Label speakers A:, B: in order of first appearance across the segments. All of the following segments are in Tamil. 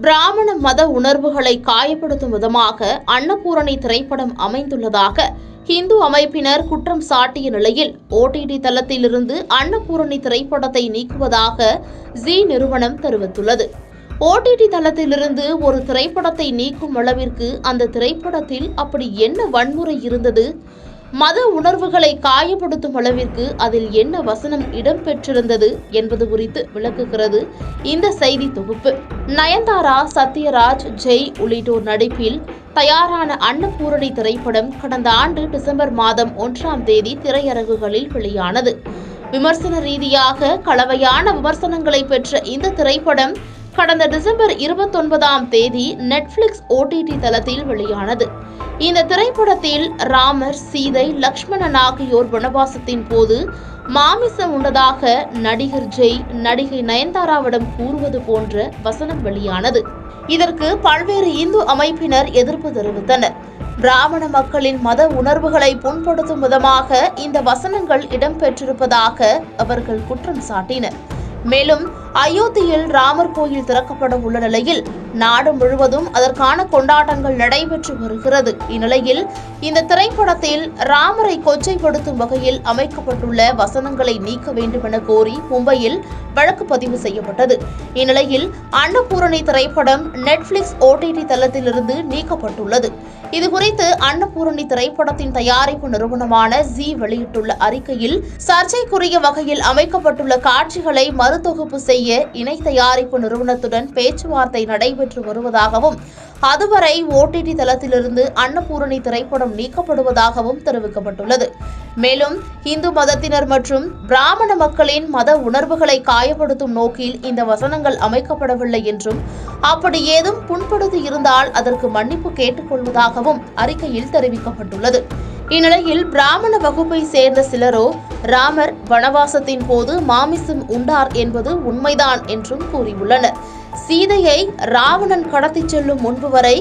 A: பிராமண மத உணர்வுகளை காயப்படுத்தும் விதமாக அன்னபூரணி திரைப்படம் அமைந்துள்ளதாக இந்து அமைப்பினர் குற்றம் சாட்டிய நிலையில் OTT தளத்திலிருந்து அன்னபூரணி திரைப்படத்தை நீக்குவதாக ஜீ நிறுவனம் தெரிவித்துள்ளது. OTT தளத்திலிருந்து ஒரு திரைப்படத்தை நீக்கும் அளவிற்கு அந்த திரைப்படத்தில் அப்படி என்ன வன்முறை இருந்தது? மத உணர்வுகளை காயப்படுத்தும் அளவிற்கு அதில் என்ன வசனம் இடம்பெற்றிருந்தது என்பது குறித்து விளக்குகிறது இந்த செய்தி தொகுப்பு. நயன்தாரா, சத்யராஜ், ஜெய் உள்ளிட்டோர் நடிப்பில் தயாரான அன்னபூரணி திரைப்படம் கடந்த ஆண்டு டிசம்பர் மாதம் 1ஆம் தேதி திரையரங்குகளில் வெளியானது. விமர்சன ரீதியாக கலவையான விமர்சனங்களை பெற்ற இந்த திரைப்படம் கடந்த டிசம்பர் 29ஆம் தேதி நெட்ஃபிளிக்ஸ் OTT தளத்தில் வெளியானது. இந்த திரைப்படத்தில் ராமர், சீதை, லக்ஷ்மணன் ஆகியோர் வனவாசத்தின் போது மாமிசம் உண்டதாக நடிகர் ஜெய் நடிகை நயன்தாராவிடம் கூறுவது போன்ற வசனம் வெளியானது. இதற்கு பல்வேறு இந்து அமைப்பினர் எதிர்ப்பு தெரிவித்தனர். பிராமண மக்களின் மத உணர்வுகளை புண்படுத்தும் விதமாக இந்த வசனங்கள் இடம்பெற்றிருப்பதாக அவர்கள் குற்றம் சாட்டினர். மேலும் அயோத்தியில் ராமர் கோயில் திறக்கப்பட உள்ள நிலையில் நாடு முழுவதும் அதற்கான கொண்டாட்டங்கள் நடைபெற்று வருகிறது. இந்நிலையில் இந்த திரைப்படத்தில் ராமரை கொச்சைப்படுத்தும் வகையில் அமைக்கப்பட்டுள்ள வசனங்களை நீக்க வேண்டும் என கோரி மும்பையில் வழக்கு பதிவு செய்யப்பட்டது. இந்நிலையில் அன்னபூரணி திரைப்படம் நெட்ஃபிளிக்ஸ் OTT தளத்திலிருந்து நீக்கப்பட்டுள்ளது. இதுகுறித்து அன்னபூரணி திரைப்படத்தின் தயாரிப்பு நிறுவனமான ஜீ வெளியிட்டுள்ள அறிக்கையில் சர்ச்சைக்குரிய வகையில் அமைக்கப்பட்டுள்ள காட்சிகளை மறுதொகுப்பு செய்ய இணை தயாரிப்பு நிறுவனத்துடன் பேச்சுவார்த்தை நடைபெற்று வருவதாகவும் அதுவரை OTT தளத்திலிருந்து அன்னபூரணி திரைப்படம் நீக்கப்படுவதாகவும் தெரிவிக்கப்பட்டுள்ளது. மேலும் இந்து மதத்தினர் மற்றும் பிராமண மக்களின் மத உணர்வுகளை காயப்படுத்தும் நோக்கில் இந்த வசனங்கள் அமைக்கப்படவில்லை என்றும் அப்படி ஏதும் புண்படுத்தி இருந்தால் அதற்கு மன்னிப்பு கேட்டுக்கொள்வதாகவும் அறிக்கையில் தெரிவிக்கப்பட்டுள்ளது. இந்நிலையில் பிராமண வகுப்பை சேர்ந்த சிலரோ ராமர் வனவாசத்தின் போது மாமிசம் உண்டார் என்பது உண்மைதான் என்றும் கூறியுள்ளனர். சீதையை ராவணன் கடத்திச் செல்லும் முன்பு வரை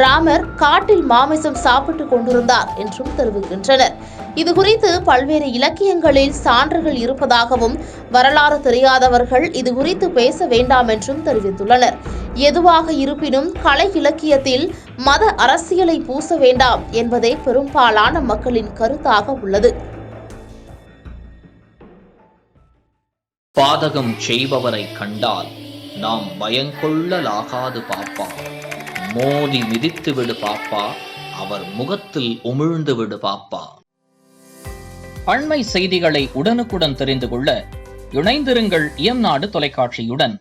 A: ராமர் காட்டில் மாமிசம் சாப்பிட்டுக் கொண்டிருந்தார் என்றும் தெரிவிக்கின்றனர். இதுகுறித்து பல்வேறு இலக்கியங்களில் சான்றுகள் இருப்பதாகவும் வரலாறு தெரியாதவர்கள் இதுகுறித்து பேச வேண்டாம் என்றும் தெரிவித்துள்ளனர். எதுவாக இருப்பினும் கலை இலக்கியத்தில் மத அரசியலை பூச வேண்டாம் என்பதே பெரும்பாலான மக்களின் கருத்தாக உள்ளது.
B: பாதகம் செய்பவரை கண்டால் நாம் பயங்கொள்ளலாகாது பாப்பா, மோதி மிதித்து விடு பாப்பா, அவர் முகத்தில் உமிழ்ந்து விடு பாப்பா. அண்மை செய்திகளை உடனுக்குடன் தெரிந்து கொள்ள இணைந்திருங்கள் இயம்நாடு தொலைக்காட்சியுடன்.